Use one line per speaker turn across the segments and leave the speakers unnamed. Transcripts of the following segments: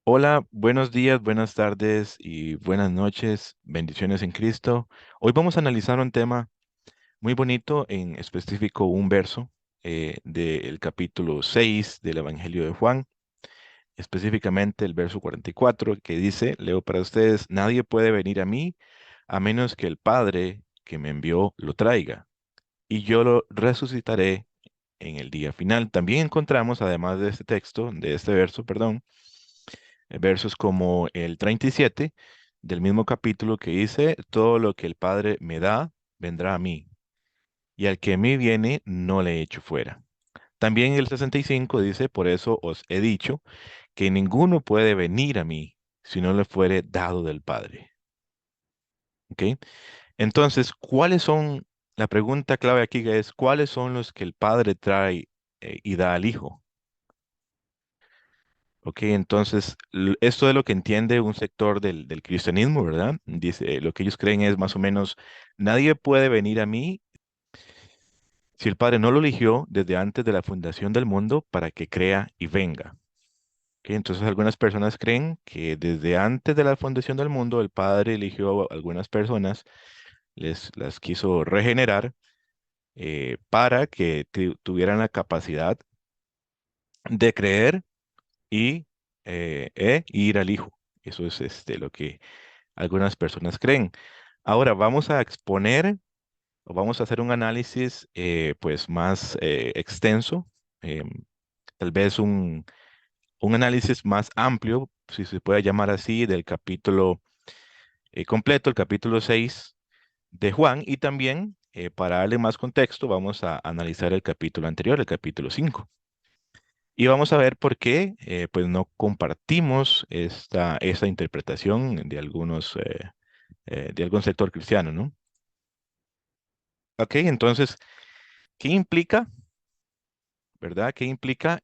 Hola, buenos días, buenas tardes y buenas noches. Bendiciones en Cristo. Hoy vamos a analizar un tema muy bonito, en específico un verso del capítulo 6 del Evangelio de Juan, específicamente el verso 44 que dice, leo para ustedes, nadie puede venir a mí a menos que el Padre que me envió lo traiga, y yo lo resucitaré en el día final. También encontramos, además de este texto, de este verso, perdón, versos como el 37 del mismo capítulo que dice, todo lo que el Padre me da, vendrá a mí, y al que a mí viene, no le echo fuera. También el 65 dice, por eso os he dicho, que ninguno puede venir a mí si no le fuere dado del Padre. ¿Ok? Entonces, la pregunta clave aquí es, ¿cuáles son los que el Padre trae y da al Hijo? Ok, entonces esto es lo que entiende un sector del cristianismo, ¿verdad? Dice, lo que ellos creen es más o menos, nadie puede venir a mí si el Padre no lo eligió desde antes de la fundación del mundo para que crea y venga. Ok, entonces algunas personas creen que desde antes de la fundación del mundo el Padre eligió a algunas personas, las quiso regenerar para que tuvieran la capacidad de creer y ir al Hijo. Eso es lo que algunas personas creen. Ahora vamos a exponer o vamos a hacer un análisis pues más extenso, em, tal vez un análisis más amplio, si se puede llamar así, del capítulo completo, el capítulo 6 de Juan, y también para darle más contexto vamos a analizar el capítulo anterior, el capítulo 5. Y vamos a ver por qué pues no compartimos esta interpretación de de algún sector cristiano, ¿no? Ok, entonces, ¿qué implica, verdad? ¿Qué implica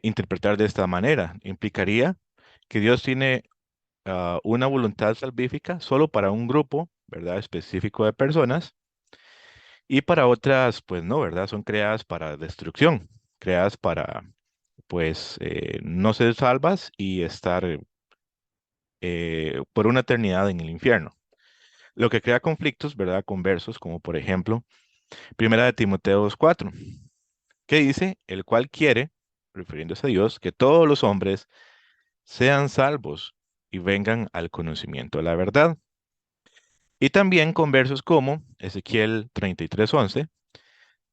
interpretar de esta manera? Implicaría que Dios tiene una voluntad salvífica solo para un grupo, ¿verdad? Específico de personas y para otras, pues no, ¿verdad? Son creadas para destrucción, creadas para, pues, no ser salvas y estar por una eternidad en el infierno. Lo que crea conflictos, ¿verdad? Conversos, como por ejemplo, Primera de Timoteo 4. ¿Qué dice? El cual quiere, refiriéndose a Dios, que todos los hombres sean salvos y vengan al conocimiento de la verdad. Y también con versos como Ezequiel 33:11,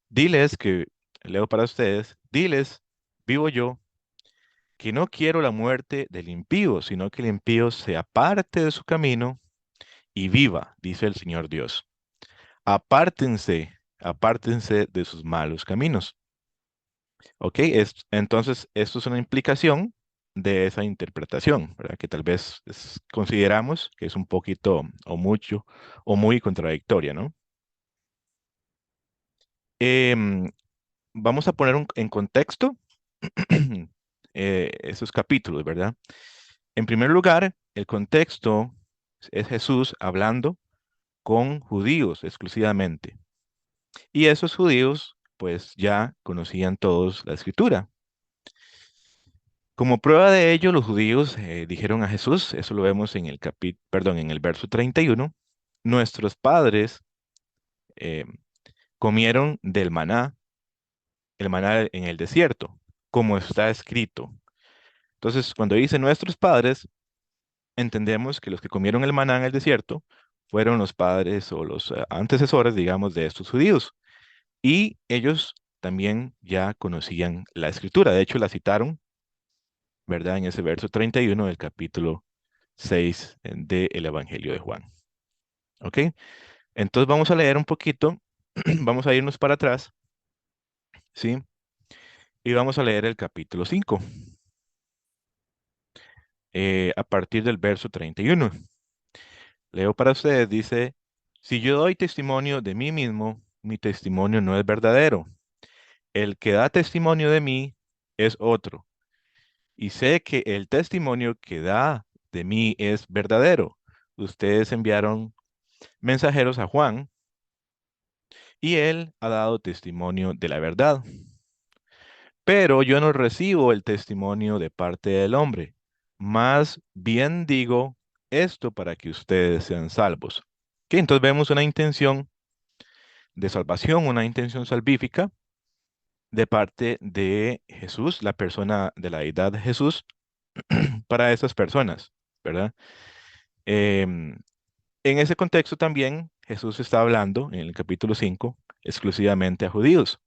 diles que, leo para ustedes, diles, vivo yo, que no quiero la muerte del impío, sino que el impío se aparte de su camino y viva, dice el Señor Dios. Apártense, apártense de sus malos caminos. Ok, entonces esto es una implicación de esa interpretación, ¿verdad? Que tal vez consideramos que es un poquito o mucho o muy contradictoria, ¿no? Em, Vamos a poner en contexto esos capítulos, ¿verdad? En primer lugar, el contexto es Jesús hablando con judíos exclusivamente. Y esos judíos, pues ya conocían todos la escritura. Como prueba de ello, los judíos dijeron a Jesús, eso lo vemos en perdón, en el verso 31, nuestros padres eh, comieron del maná, el maná en el desierto, como está escrito. Entonces, cuando dice nuestros padres, entendemos que los que comieron el maná en el desierto fueron los padres o los antecesores, digamos, de estos judíos. Y ellos también ya conocían la escritura. De hecho, la citaron, ¿verdad? En ese verso 31 del capítulo 6 del Evangelio de Juan. ¿Ok? Entonces vamos a leer un poquito, vamos a irnos para atrás, ¿sí? Y vamos a leer el capítulo 5 a partir del verso 31. Leo para ustedes, dice, si yo doy testimonio de mí mismo, mi testimonio no es verdadero. El que da testimonio de mí es otro. Y sé que el testimonio que da de mí es verdadero. Ustedes enviaron mensajeros a Juan y él ha dado testimonio de la verdad. Pero yo no recibo el testimonio de parte del hombre. Más bien digo esto para que ustedes sean salvos. Que entonces vemos una intención de salvación, una intención salvífica de parte de Jesús, la persona de la deidad de Jesús, para esas personas, ¿verdad? Em, en ese contexto también Jesús está hablando en el capítulo 5 exclusivamente a judíos.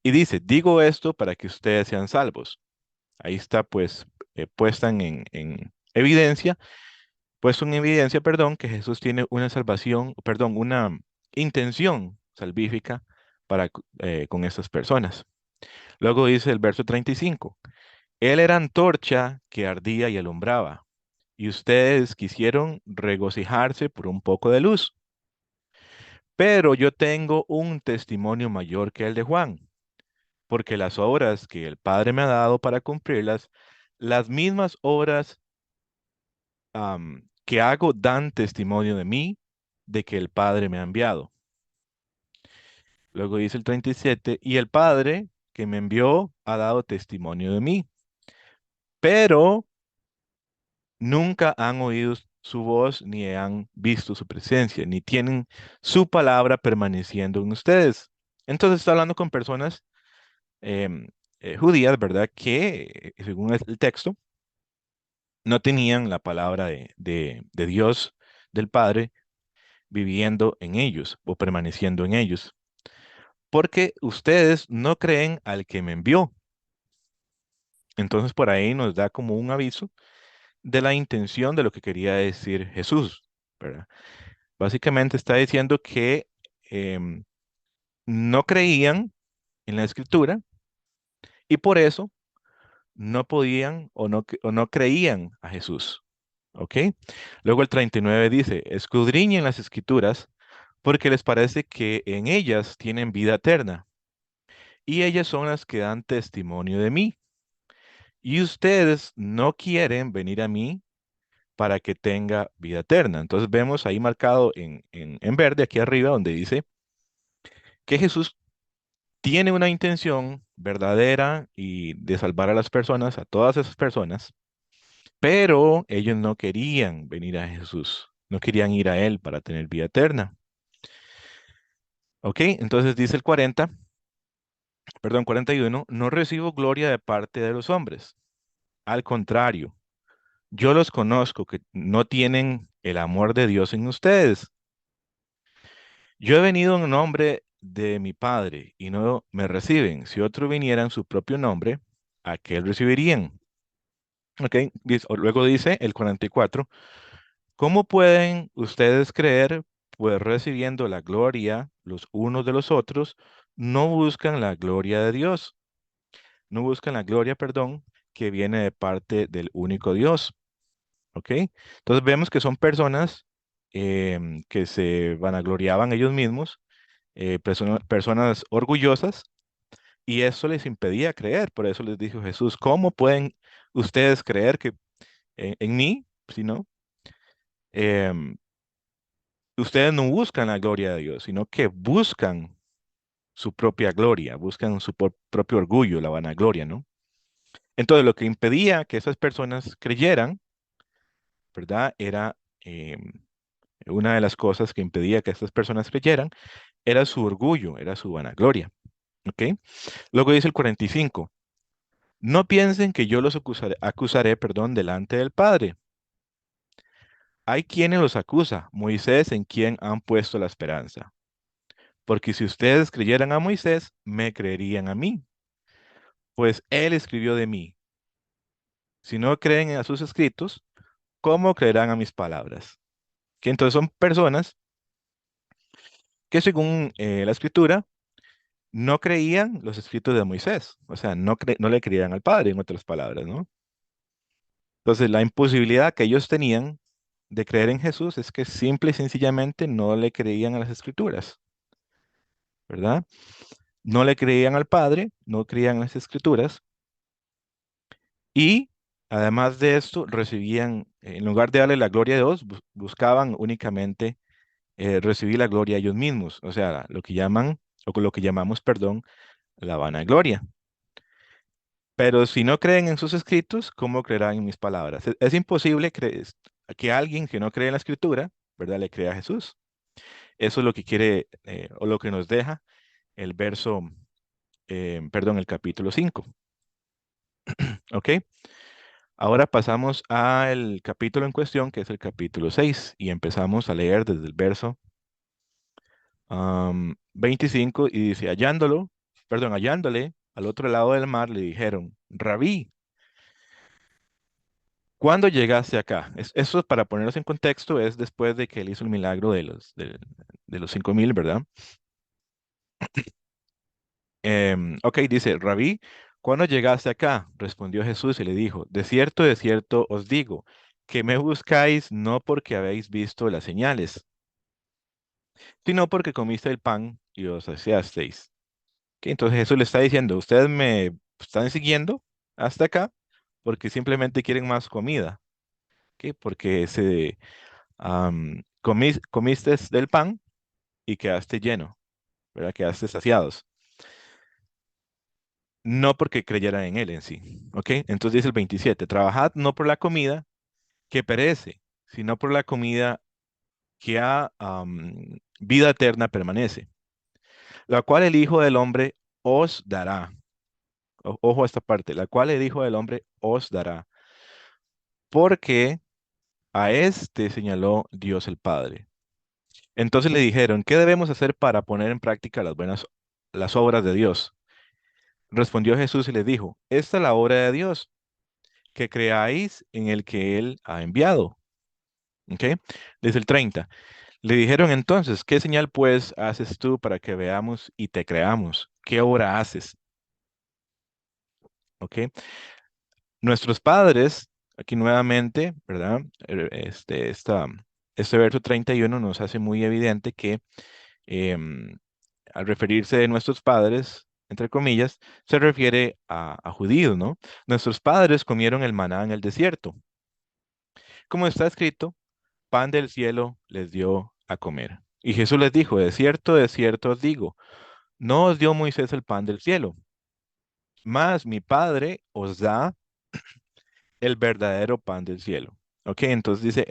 Y dice, digo esto para que ustedes sean salvos. Ahí está pues puesta en evidencia, puesto en evidencia, perdón, que Jesús tiene una salvación, perdón, una intención salvífica para con estas personas. Luego dice el verso 35, Él era antorcha que ardía y alumbraba, y ustedes quisieron regocijarse por un poco de luz. Pero yo tengo un testimonio mayor que el de Juan, porque las obras que el Padre me ha dado para cumplirlas, las mismas obras que hago dan testimonio de mí, de que el Padre me ha enviado. Luego dice el 37, y el Padre que me envió ha dado testimonio de mí, pero nunca han oído su voz, ni han visto su presencia, ni tienen su palabra permaneciendo en ustedes. Entonces está hablando con personas em, judías, ¿verdad? Que, según el texto, no tenían la palabra de Dios, del Padre, viviendo en ellos o permaneciendo en ellos. Porque ustedes no creen al que me envió. Entonces por ahí nos da como un aviso de la intención de lo que quería decir Jesús, ¿verdad? Básicamente está diciendo que em, no creían en la escritura y por eso no podían o no creían a Jesús. ¿Ok? Luego el 39 dice, escudriñen las escrituras porque les parece que en ellas tienen vida eterna y ellas son las que dan testimonio de mí. Y ustedes no quieren venir a mí para que tenga vida eterna. Entonces vemos ahí marcado en verde aquí arriba donde dice que Jesús tiene una intención verdadera y de salvar a las personas, a todas esas personas, pero ellos no querían venir a Jesús, no querían ir a Él para tener vida eterna. ¿Ok? Entonces dice el 40, perdón, 41, no recibo gloria de parte de los hombres. Al contrario, yo los conozco que no tienen el amor de Dios en ustedes. Yo he venido en nombre de mi Padre y no me reciben. Si otro viniera en su propio nombre, ¿a qué recibirían? Ok, luego dice el 44, ¿cómo pueden ustedes creer? Pues recibiendo la gloria los unos de los otros, no buscan la gloria de Dios, no buscan la gloria, perdón, que viene de parte del único Dios. ¿Ok? Entonces vemos que son personas que se vanagloriaban ellos mismos, personas orgullosas, y eso les impedía creer. Por eso les dijo Jesús, ¿cómo pueden ustedes creer que en mí, si no? em, Ustedes no buscan la gloria de Dios, sino que buscan su propia gloria, buscan su propio orgullo, la vanagloria, ¿no? Entonces lo que impedía que esas personas creyeran, ¿verdad? Era una de las cosas que impedía que estas personas creyeran era su orgullo, era su vanagloria. ¿Ok? Luego dice el 45, no piensen que yo los acusaré, perdón, delante del Padre. Hay quienes los acusa, Moisés en quien han puesto la esperanza. Porque si ustedes creyeran a Moisés, me creerían a mí, pues él escribió de mí. Si no creen a sus escritos, ¿cómo creerán a mis palabras? Que entonces son personas que según la escritura no creían los escritos de Moisés, o sea, no le creían al Padre, en otras palabras, ¿no? Entonces, la imposibilidad que ellos tenían de creer en Jesús es que simple y sencillamente no le creían a las escrituras, ¿verdad? No le creían al Padre, no creían en las escrituras y además de esto recibían, en lugar de darle la gloria a Dios, buscaban únicamente recibir la gloria a ellos mismos, o sea, lo que llaman, o lo que llamamos, perdón, la vanagloria. Pero si no creen en sus escritos, ¿cómo creerán en mis palabras? Es imposible que alguien que no cree en la escritura, ¿verdad?, le crea a Jesús. Eso es lo que quiere, o lo que nos deja el verso, perdón, el capítulo 5. ¿Ok? Ahora pasamos al capítulo en cuestión, que es el capítulo 6, y empezamos a leer desde el verso 25, y dice, hallándole al otro lado del mar, le dijeron, Rabí, ¿cuándo llegaste acá? Eso, para ponernos en contexto, es después de que él hizo el milagro de los 5,000, ¿verdad? Ok, dice, Rabí, ¿cuándo llegaste acá? Respondió Jesús y le dijo, de cierto os digo, que me buscáis no porque habéis visto las señales, sino porque comiste el pan y os saciasteis. Ok, entonces Jesús le está diciendo, ustedes me están siguiendo hasta acá porque simplemente quieren más comida, ¿ok? Porque comiste del pan y quedaste lleno, ¿verdad? Quedaste saciados. No porque creyeran en él en sí. ¿Ok? Entonces dice el 27, trabajad no por la comida que perece, sino por la comida que a vida eterna permanece, la cual el Hijo del Hombre os dará. Ojo a esta parte, la cual el Hijo del Hombre os dará, porque a este señaló Dios el Padre. Entonces le dijeron, ¿qué debemos hacer para poner en práctica las obras de Dios? Respondió Jesús y les dijo, esta es la obra de Dios, que creáis en el que Él ha enviado. ¿Ok? Dice el 30. Le dijeron entonces, ¿qué señal pues haces tú para que veamos y te creamos? ¿Qué obra haces? ¿Ok? Nuestros padres, aquí nuevamente, ¿verdad? Este verso 31 nos hace muy evidente que em, al referirse de nuestros padres, entre comillas, se refiere a judíos, ¿no? Nuestros padres comieron el maná en el desierto. Como está escrito, pan del cielo les dio a comer. Y Jesús les dijo, de cierto os digo, no os dio Moisés el pan del cielo, mas mi Padre os da el verdadero pan del cielo. Ok, entonces dice,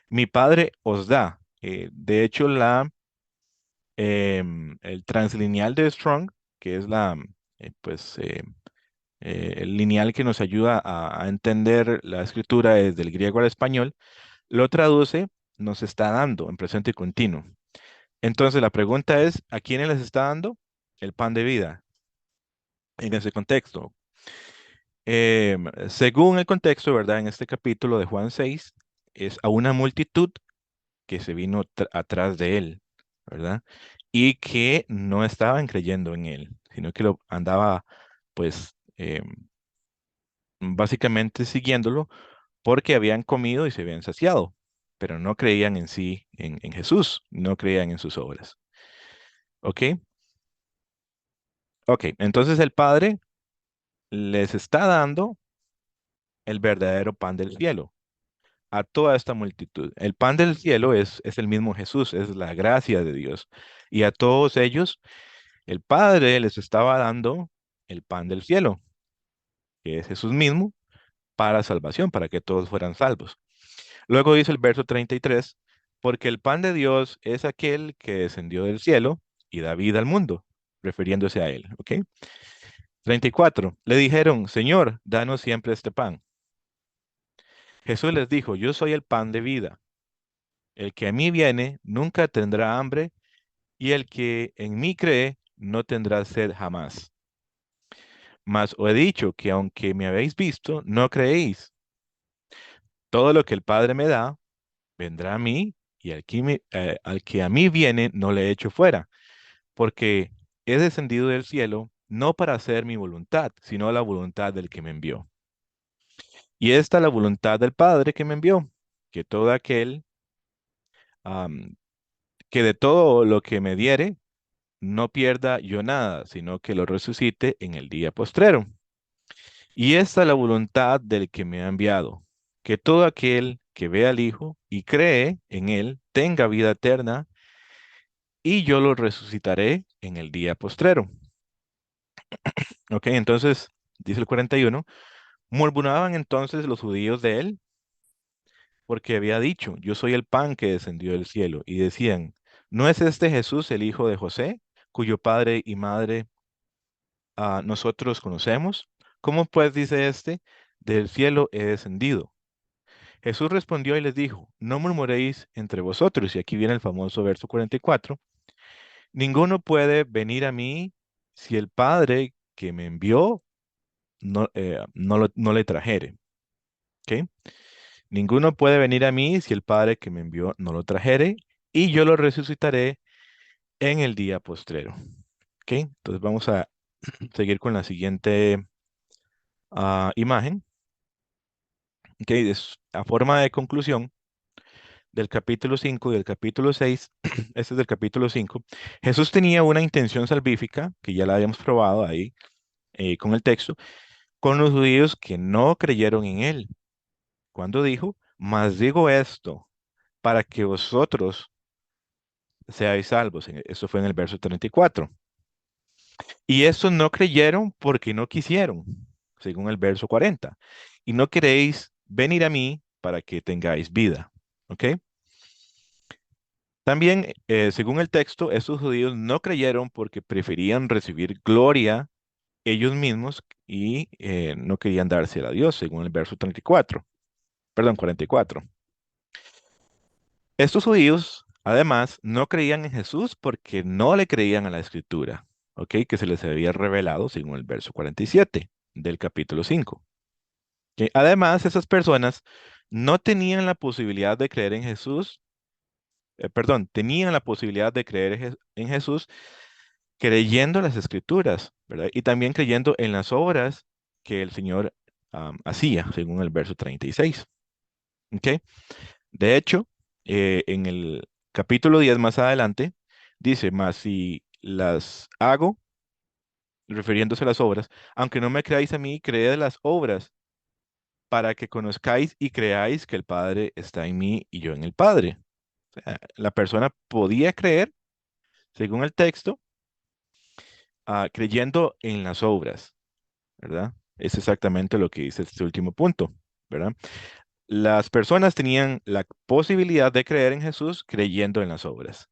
mi Padre os da. De hecho, el translineal de Strong, que es pues, el lineal que nos ayuda a entender la escritura desde el griego al español, lo traduce, nos está dando en presente continuo. Entonces la pregunta es, ¿a quiénes les está dando el pan de vida en ese contexto? Según el contexto, ¿verdad? En este capítulo de Juan 6, es a una multitud que se vino atrás de él, ¿verdad? Y que no estaban creyendo en él, sino que lo andaba, pues, básicamente siguiéndolo porque habían comido y se habían saciado, pero no creían en sí, en Jesús, no creían en sus obras. ¿Ok? Ok, entonces el Padre les está dando el verdadero pan del cielo a toda esta multitud. El pan del cielo es el mismo Jesús, es la gracia de Dios. Y a todos ellos, el Padre les estaba dando el pan del cielo, que es Jesús mismo, para salvación, para que todos fueran salvos. Luego dice el verso 33, porque el pan de Dios es aquel que descendió del cielo y da vida al mundo, refiriéndose a él. ¿Ok? 34. Le dijeron, Señor, danos siempre este pan. Jesús les dijo, yo soy el pan de vida. El que a mí viene nunca tendrá hambre, y el que en mí cree no tendrá sed jamás. Mas os he dicho que aunque me habéis visto, no creéis. Todo lo que el Padre me da, vendrá a mí, y al que a mí viene, no le echo fuera, porque he descendido del cielo no para hacer mi voluntad, sino la voluntad del que me envió. Y esta es la voluntad del Padre que me envió, que todo aquel am, que de todo lo que me diere, no pierda yo nada, sino que lo resucite en el día postrero. Y esta es la voluntad del que me ha enviado, que todo aquel que ve al Hijo y cree en él tenga vida eterna, y yo lo resucitaré en el día postrero. Ok, entonces, Dice el 41, murmuraban entonces los judíos de él, porque había dicho, yo soy el pan que descendió del cielo, y decían, ¿no es este Jesús el hijo de José, cuyo padre y madre nosotros conocemos? ¿Cómo pues dice este, del cielo he descendido? Jesús respondió y les dijo, no murmuréis entre vosotros, y aquí viene el famoso verso 44, ninguno puede venir a mí si el Padre que me envió no le trajere. ¿Ok? Ninguno puede venir a mí si el Padre que me envió no lo trajere, y yo lo resucitaré en el día postrero. ¿Ok? Entonces vamos a seguir con la siguiente imagen. ¿Ok? A forma de conclusión del capítulo 5 y del capítulo 6, este es del capítulo 5, Jesús tenía una intención salvífica, que ya la habíamos probado ahí con el texto, con los judíos que no creyeron en él. Cuando dijo, mas digo esto, para que vosotros seáis salvos. Eso fue en el verso 34. Y estos no creyeron porque no quisieron, según el verso 40. Y no queréis venir a mí para que tengáis vida. ¿Ok? También, según el texto, estos judíos no creyeron porque preferían recibir gloria ellos mismos y no querían dársela a Dios, según el verso 34. Perdón, 44. Estos judíos, además, no creían en Jesús porque no le creían a la Escritura, ¿ok? Que se les había revelado, según el verso 47 del capítulo 5. ¿Ok? Además, esas personas no tenían la posibilidad de creer en Jesús, perdón, tenían la posibilidad de creer en Jesús creyendo las Escrituras, ¿verdad? Y también creyendo en las obras que el Señor hacía, según el verso 36. ¿Ok? De hecho, en el capítulo 10 más adelante, dice, mas si las hago, refiriéndose a las obras, aunque no me creáis a mí, creed las obras, para que conozcáis y creáis que el Padre está en mí y yo en el Padre. O sea, la persona podía creer, según el texto, creyendo en las obras, ¿verdad? Es exactamente lo que dice este último punto, ¿verdad? Las personas tenían la posibilidad de creer en Jesús creyendo en las obras.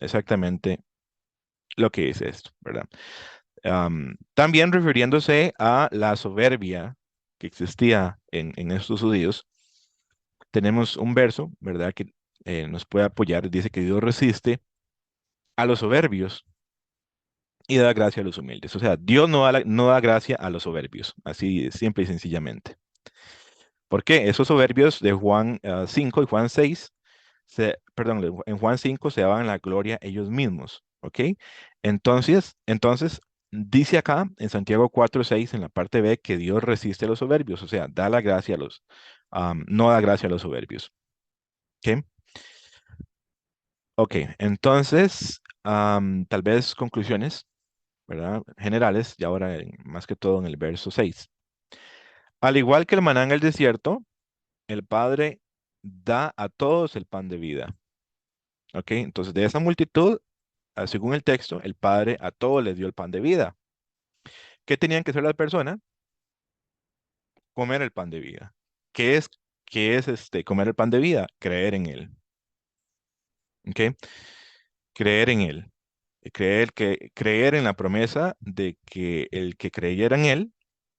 Exactamente lo que dice esto, ¿verdad? También refiriéndose a la soberbia que existía en estos judíos, tenemos un verso, ¿verdad? Que nos puede apoyar. Dice que Dios resiste a los soberbios y da gracia a los humildes. O sea, Dios no da gracia a los soberbios, así simple y sencillamente. ¿Por qué? Esos soberbios de Juan 5 y Juan 6, perdón, en Juan 5 se daban la gloria ellos mismos, ¿ok? Entonces, dice acá en Santiago 4:6 en la parte B, que Dios resiste a los soberbios, o sea, da la gracia a no da gracia a los soberbios, ¿ok? Ok, entonces, tal vez conclusiones, ¿verdad? Generales, y ahora más que todo en el verso 6. Al igual que el maná en el desierto, el Padre da a todos el pan de vida. ¿Ok? Entonces, de esa multitud, según el texto, el Padre a todos les dio el pan de vida. ¿Qué tenían que hacer las personas? Comer el pan de vida. ¿Qué es, qué es comer el pan de vida? Creer en él. ¿Ok? Creer en él. Creer en la promesa de que el que creyera en él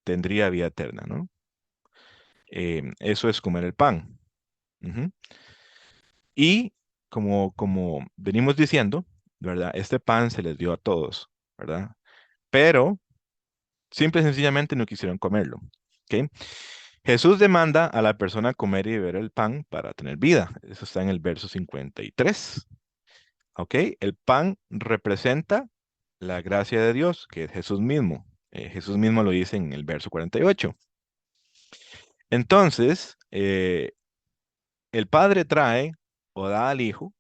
tendría vida eterna, ¿no? Eso es comer el pan. Ujú. Y como venimos diciendo, ¿verdad? Este pan se les dio a todos, ¿verdad? Pero simple y sencillamente no quisieron comerlo. ¿Ok? Jesús demanda a la persona comer y beber el pan para tener vida. Eso está en el verso 53. ¿Ok? El pan representa la gracia de Dios, que es Jesús mismo. Jesús mismo lo dice en el verso 48. Entonces, el Padre trae o da al Hijo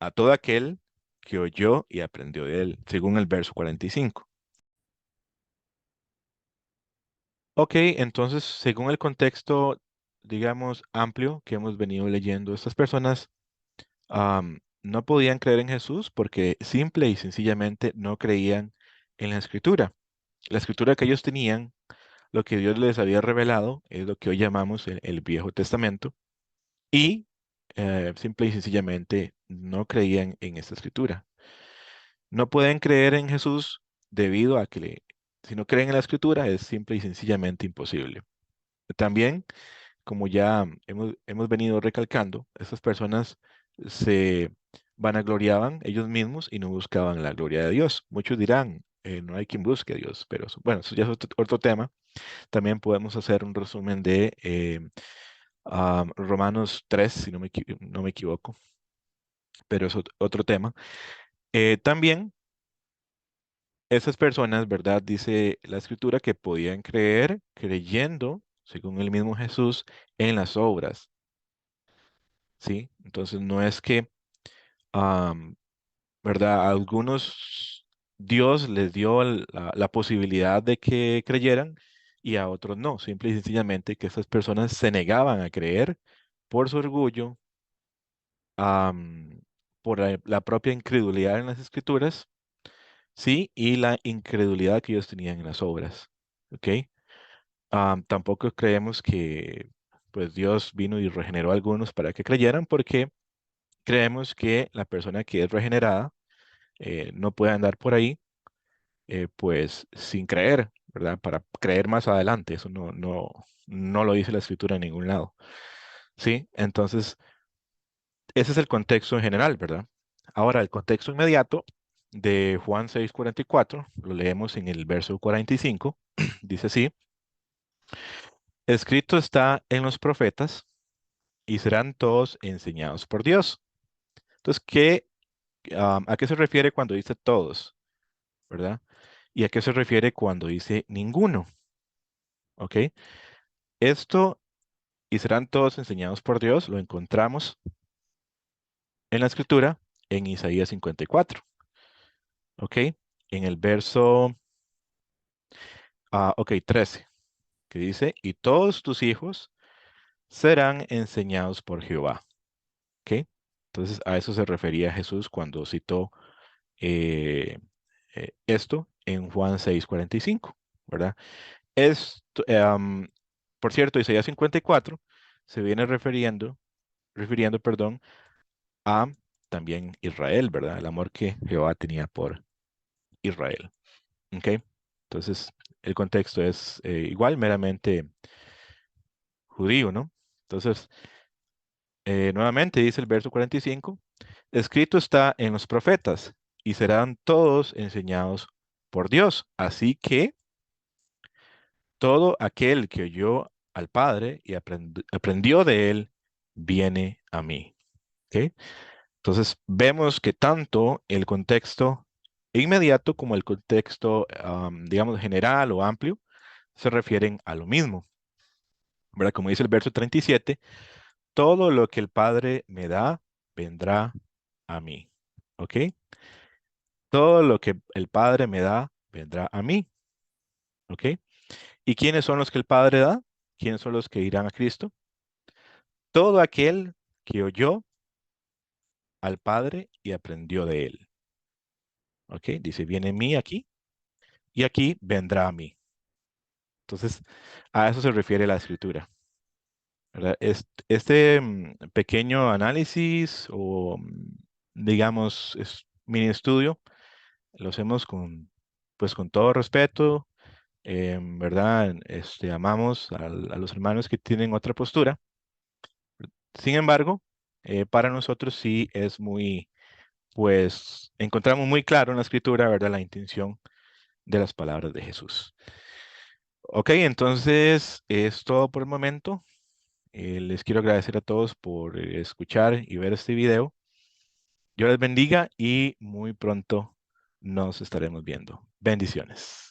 a todo aquel que oyó y aprendió de él, según el verso 45. Ok, entonces, según el contexto, digamos, amplio que hemos venido leyendo, estas personas no podían creer en Jesús porque simple y sencillamente no creían en la Escritura. la escritura que ellos tenían, lo que Dios les había revelado, es lo que hoy llamamos el Viejo Testamento, y simple y sencillamente no creían en esta escritura. No pueden creer en Jesús debido a que si no creen en la escritura es simple y sencillamente imposible. También, como ya hemos venido recalcando, estas personas se vanagloriaban ellos mismos y no buscaban la gloria de Dios. Muchos dirán, no hay quien busque a Dios, pero bueno, eso ya es otro tema. También podemos hacer un resumen de Romanos 3, si no me equivoco, pero es otro tema. También esas personas, ¿verdad? Dice la escritura que podían creer creyendo, según el mismo Jesús, en las obras, ¿sí? Entonces no es que, am, ¿verdad? A algunos Dios les dio la posibilidad de que creyeran y a otros no. Simple y sencillamente que esas personas se negaban a creer por su orgullo, por la propia incredulidad en las escrituras, ¿sí? Y la incredulidad que ellos tenían en las obras, ¿ok? Tampoco creemos que pues Dios vino y regeneró a algunos para que creyeran, porque creemos que la persona que es regenerada no puede andar por ahí pues sin creer, ¿verdad? Para creer más adelante. Eso no lo dice la escritura en ningún lado. ¿Sí? Entonces, ese es el contexto en general, ¿verdad? Ahora, el contexto inmediato de Juan 6:44, lo leemos en el verso 45, dice así: escrito está en los profetas y serán todos enseñados por Dios. Entonces, ¿a qué se refiere cuando dice todos, verdad? ¿Y a qué se refiere cuando dice ninguno? ¿Ok? Esto, y serán todos enseñados por Dios, lo encontramos en la escritura en Isaías 54. ¿Ok? En el verso, ok, 13, que dice, y todos tus hijos serán enseñados por Jehová. ¿Ok? Entonces, a eso se refería Jesús cuando citó eh, esto en Juan 6:45, ¿verdad? Esto, por cierto, Isaías 54 se viene refiriendo, perdón, a también Israel, ¿verdad? El amor que Jehová tenía por Israel. ¿Ok? Entonces, el contexto es igual, meramente judío, ¿no? Entonces, nuevamente dice el verso 45, escrito está en los profetas y serán todos enseñados por Dios. Así que todo aquel que oyó al Padre y aprendió de él, viene a mí. ¿Ok? Entonces, vemos que tanto el contexto inmediato como el contexto, digamos, general o amplio, se refieren a lo mismo. ¿Verdad? Como dice el verso 37, todo lo que el Padre me da, vendrá a mí. ¿Ok? Todo lo que el Padre me da, vendrá a mí. ¿Ok? ¿Y quiénes son los que el Padre da? ¿Quiénes son los que irán a Cristo? Todo aquel que oyó al Padre y aprendió de él. ¿Ok? Dice, viene a mí aquí y aquí vendrá a mí. Entonces, a eso se refiere la escritura, ¿verdad? Este pequeño análisis o, digamos, mini estudio, lo hacemos pues, con todo respeto, ¿verdad? Amamos a los hermanos que tienen otra postura. Sin embargo, para nosotros sí es muy, pues, encontramos muy claro en la escritura, ¿verdad? La intención de las palabras de Jesús. Ok, entonces es todo por el momento. Les quiero agradecer a todos por escuchar y ver este video. Dios les bendiga y muy pronto nos estaremos viendo. Bendiciones.